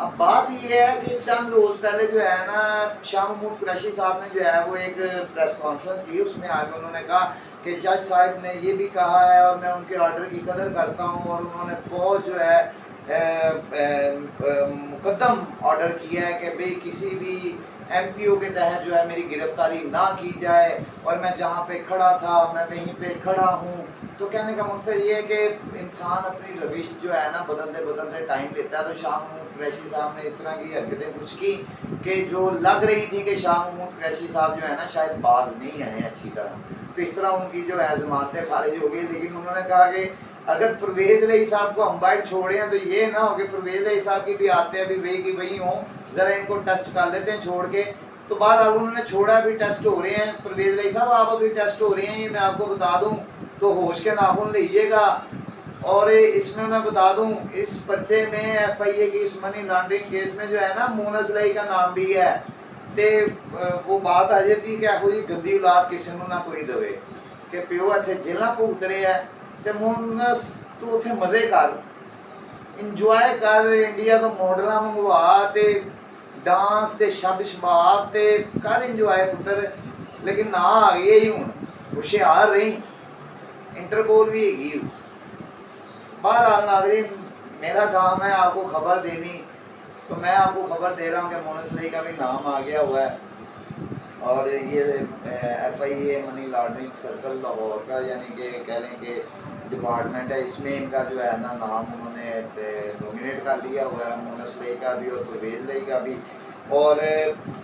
اب بات یہ ہے کہ چند روز پہلے جو ہے نا شاہ محمود قریشی صاحب نے جو ہے وہ ایک پریس کانفرنس کی، اس میں آگے انہوں نے کہا کہ جج صاحب نے یہ بھی کہا ہے اور میں ان کے آرڈر کی قدر کرتا ہوں، اور انہوں نے بہت جو ہے مقدم آرڈر کیا ہے کہ بھئی کسی بھی ایم پی او کے تحت جو ہے میری گرفتاری نہ کی جائے، اور میں جہاں پہ کھڑا تھا میں وہیں پہ کھڑا ہوں۔ تو کہنے کا مقصد یہ ہے کہ انسان اپنی روش جو ہے نا بدلتے بدلتے ٹائم لیتا ہے۔ تو شاہ محمود قریشی صاحب نے اس طرح کی حرکتیں کچھ کی کہ جو لگ رہی تھی کہ شاہ محمود قریشی صاحب جو ہے نا شاید باز نہیں آئے اچھی طرح، تو اس طرح ان کی جو ہے ضمانتیں خارج ہو گئی۔ لیکن انہوں نے کہا کہ اگر پرویز الہی صاحب کو ہم باہر چھوڑے ہیں تو یہ نہ ہو کہ پرویز الہی صاحب کی بھی آتے ہیں بھی وہی کی وہی ہوں، ذرا ان کو ٹیسٹ کر لیتے ہیں چھوڑ کے۔ تو بہرحال انہوں نے چھوڑا، بھی ٹیسٹ ہو رہے ہیں پرویز الہی صاحب، آپ ابھی ٹیسٹ ہو رہے ہیں، یہ میں آپ کو بتا دوں، تو ہوش کے ناخن لیجیے گا۔ اور اس میں بتا دوں اس پرچے میں ایف آئی اے کی اس منی لانڈرنگ کیس میں جو ہے نا مونس الہی کا نام بھی ہے، تے وہ بات آ جاتی کہ ایہو جی گندی اولاد کسی نو نہ کوئی دے کہ پیو اتنے جیلاں بھگت رہے ہیں تے مونس تو اتنے مزے کر انجوائے کر، انڈیا تو ماڈلاں منگوا تے ڈانس تے شب شباب تے کر انجوائے پتر، لیکن نہ آ گئی ہی ہوں ہوشیار رہی، انٹرپول بھی ہے گی۔ بہرحال ناظرین میرا کام ہے آپ کو خبر دینی، تو میں آپ کو خبر دے رہا ہوں کہ مونس الہی کا بھی نام آ گیا ہوا ہے، اور یہ ایف آئی اے منی لانڈرنگ سرکل لاہور کا یعنی کہ کہہ لیں کہ ڈپارٹمنٹ ہے، اس میں ان کا جو ہے نا نام انہوں نے نومینیٹ کر لیا ہوا ہے، مونس الہی کا بھی اور پرویز الہی کا بھی۔ اور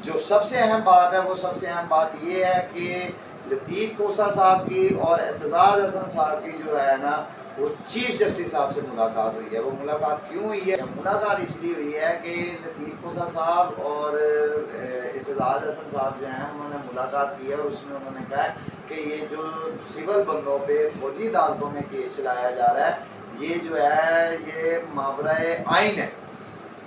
جو سب سے اہم بات ہے وہ سب سے اہم بات یہ ہے کہ لطیف کھوسہ صاحب کی اور اعتزاز حسن صاحب کی جو ہے نا وہ چیف جسٹس صاحب سے ملاقات ہوئی ہے۔ وہ ملاقات کیوں ہوئی ہے؟ ملاقات اس لیے ہوئی ہے کہ لطیف کھوسہ صاحب اور اعتزاز حسن صاحب جو ہیں انہوں نے ملاقات کی ہے، اور اس میں انہوں نے کہا ہے کہ یہ جو سول بندوں پہ فوجی عدالتوں میں کیس چلایا جا رہا ہے یہ جو ہے یہ ماورائے آئین ہے،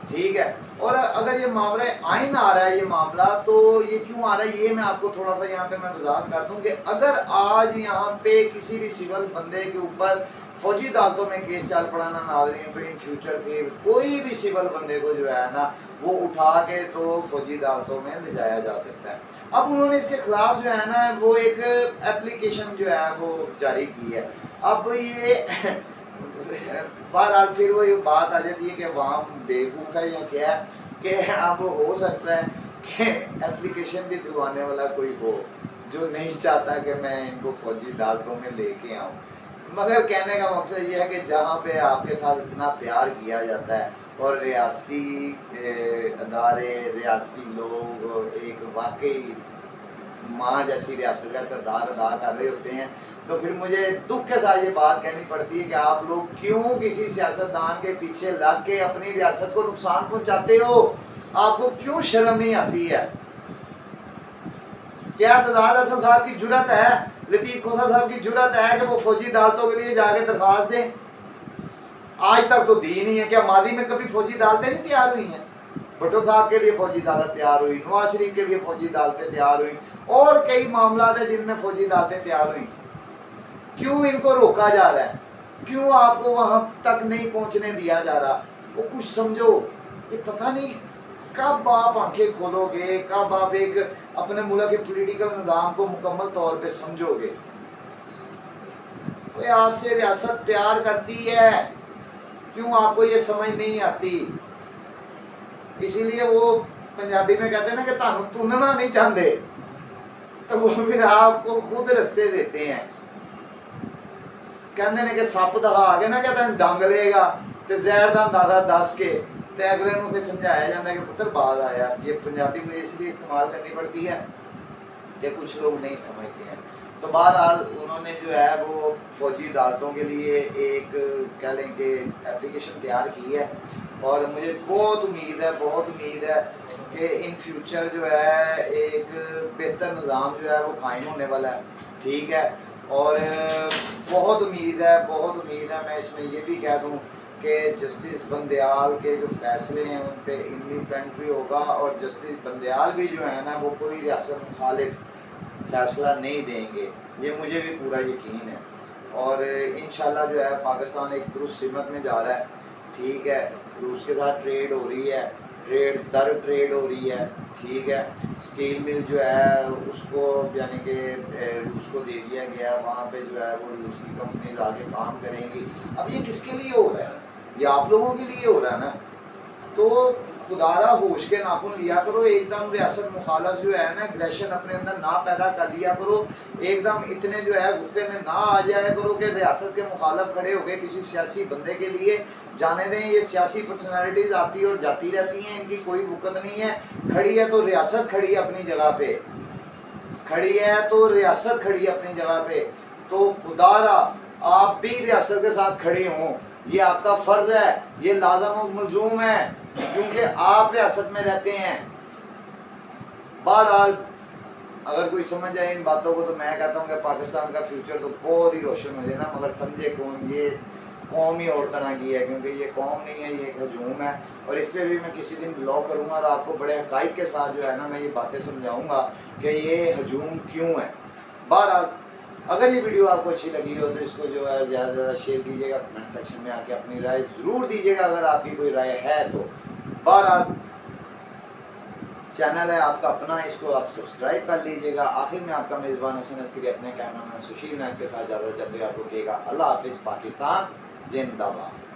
ٹھیک ہے۔ اور اگر یہ ماورائے آئین آ رہا ہے یہ معاملہ، تو یہ کیوں آ رہا ہے یہ میں آپ کو تھوڑا سا یہاں پہ میں وضاحت کر دوں کہ اگر آج یہاں پہ کسی بھی سول بندے کے اوپر فوجی عدالتوں میں کیس چل پڑا نا ناظرین، تو ان فیوچر پھر کوئی بھی سول بندے کو جو ہے نا وہ اٹھا کے تو فوجی عدالتوں میں لے جایا جا سکتا ہے۔ اب انہوں نے اس کے خلاف جو ہے نا وہ ایک اپلیکیشن جو ہے وہ جاری کی ہے۔ اب یہ بہرحال پھر وہ بات آ جاتی ہے کہ عوام بیوقوف ہے یا کیا ہے، کہ اب ہو سکتا ہے کہ اپلیکیشن بھی دلوانے والا کوئی ہو جو نہیں چاہتا کہ میں ان کو فوجی عدالتوں میں لے کے آؤں، مگر کہنے کا مقصد یہ ہے کہ جہاں پہ آپ کے ساتھ اتنا پیار کیا جاتا ہے اور ریاستی ادارے ریاستی لوگ ایک واقعی ماں جیسی ریاست کا کردار ادا کر رہے ہوتے ہیں، تو پھر مجھے دکھ کے ساتھ یہ بات کہنی پڑتی ہے کہ آپ لوگ کیوں کسی سیاستدان کے پیچھے لگ کے اپنی ریاست کو نقصان پہنچاتے ہو؟ آپ کو کیوں شرم نہیں آتی ہے؟ کیا اعتزاز حسن صاحب کی جرت ہے، لطیف کھوسہ صاحب کی جرت ہے کہ وہ فوجی عدالتوں کے لیے جا کے درخواست دیں؟ آج تک تو دی نہیں ہے۔ کیا ماضی میں کبھی فوجی عدالتیں نہیں تیار ہوئی ہیں؟ بھٹو صاحب کے لیے فوجی عدالت تیار ہوئی، نواز شریف کے لیے فوجی عدالتیں تیار ہوئی، اور کئی معاملات ہیں جن میں فوجی عدالتیں تیار ہوئی تھیں۔ کیوں ان کو روکا جا رہا ہے؟ کیوں آپ کو وہاں تک نہیں پہنچنے دیا جا رہا؟ وہ کچھ سمجھو، یہ پتہ نہیں کب آپ آنکھیں کھولو گے، کب آپ ایک اپنے ملک کے پولیٹیکل نظام کو مکمل طور پہ سمجھو گے۔ وہ آپ سے ریاست پیار کرتی ہے، کیوں آپ کو یہ سمجھ نہیں آتی؟ اسی لیے وہ پنجابی میں کہتے ہیں نا کہ تانوں تننا نہیں چاہتے، تو وہ پھر آپ کو خود رستے دیتے ہیں۔ کہتے ہیں کہ سپ دکھا آگے نا کہ تین ڈنگ لے گا، تو زہر دا اندازہ دس کے تے اگلے نو پھر سمجھایا جاتا ہے کہ پتر باز آیا۔ یہ پنجابی مجھے اس لیے استعمال کرنی پڑتی ہے کہ کچھ لوگ نہیں سمجھتے ہیں۔ تو بہرحال انہوں نے جو ہے وہ فوجی عدالتوں کے لیے ایک کہہ لیں کہ اپلیکیشن تیار کی ہے، اور مجھے بہت امید ہے کہ ان فیوچر جو ہے ایک بہتر نظام جو ہے وہ قائم ہونے والا ہے، ٹھیک ہے۔ اور بہت امید ہے میں اس میں یہ بھی کہہ دوں کہ جسٹس بندیال کے جو فیصلے ہیں ان پہ انڈیپینڈنٹ بھی ہوگا، اور جسٹس بندیال بھی جو ہے نا وہ کوئی ریاست مخالف فیصلہ نہیں دیں گے، یہ مجھے بھی پورا یقین ہے۔ اور انشاءاللہ جو ہے پاکستان ایک درست سمت میں جا رہا ہے، ٹھیک ہے۔ روس کے ساتھ ٹریڈ ہو رہی ہے، ٹریڈ ہو رہی ہے، ٹھیک ہے. اسٹیل مل جو ہے اس کو یعنی کہ روس کو دے دیا گیا، وہاں پہ جو ہے وہ روس کی کمپنیز آگے کام کریں گی. اب یہ کس کے لیے ہو رہا ہے؟ یہ آپ لوگوں کے لیے ہو رہا ہے نا. تو خدا را ہوش کے ناخن لیا کرو. ایک دم ریاست مخالف جو ہے نا اگریشن اپنے اندر نہ پیدا کر لیا کرو. ایک دم اتنے جو ہے غصے میں نہ آ جایا کرو کہ ریاست کے مخالف کھڑے ہو گئے کسی سیاسی بندے کے لیے. جانے دیں، یہ سیاسی پرسنالٹیز آتی اور جاتی رہتی ہیں، ان کی کوئی وقت نہیں ہے. کھڑی ہے تو ریاست کھڑی ہے اپنی جگہ پہ، کھڑی ہے تو ریاست کھڑی ہے اپنی جگہ پہ. تو خدا را آپ بھی ریاست کے ساتھ کھڑے ہوں، یہ آپ کا فرض ہے، یہ لازم و ملزوم ہے، کیونکہ آپ ریاست میں رہتے ہیں. بہرحال اگر کوئی سمجھ آئے ان باتوں کو تو میں کہتا ہوں کہ پاکستان کا فیوچر تو بہت ہی روشن ہو جائے نا. مگر سمجھے کون، یہ قوم ہی اور طرح کی ہے، کیونکہ یہ قوم نہیں ہے، یہ ایک ہجوم ہے. اور اس پہ بھی میں کسی دن بلاگ کروں گا اور آپ کو بڑے حقائق کے ساتھ جو ہے نا میں یہ باتیں سمجھاؤں گا کہ یہ ہجوم کیوں ہے. بہرحال اگر یہ ویڈیو آپ کو اچھی لگی ہو تو اس کو جو ہے زیادہ سے زیادہ شیئر کیجیے گا، کمنٹ سیکشن میں آ کے اپنی رائے ضرور دیجیے گا اگر آپ کی کوئی رائے ہے تو. بہرحال چینل ہے آپ کا اپنا، اس کو آپ سبسکرائب کر لیجیے گا. آخر میں آپ کا میزبان حسن عسکری اپنے کیمرہ مین سشیل نائک کے ساتھ اجازت چاہتے ہوئے آپ کو کہے گا اللہ حافظ. پاکستان زندہ باد.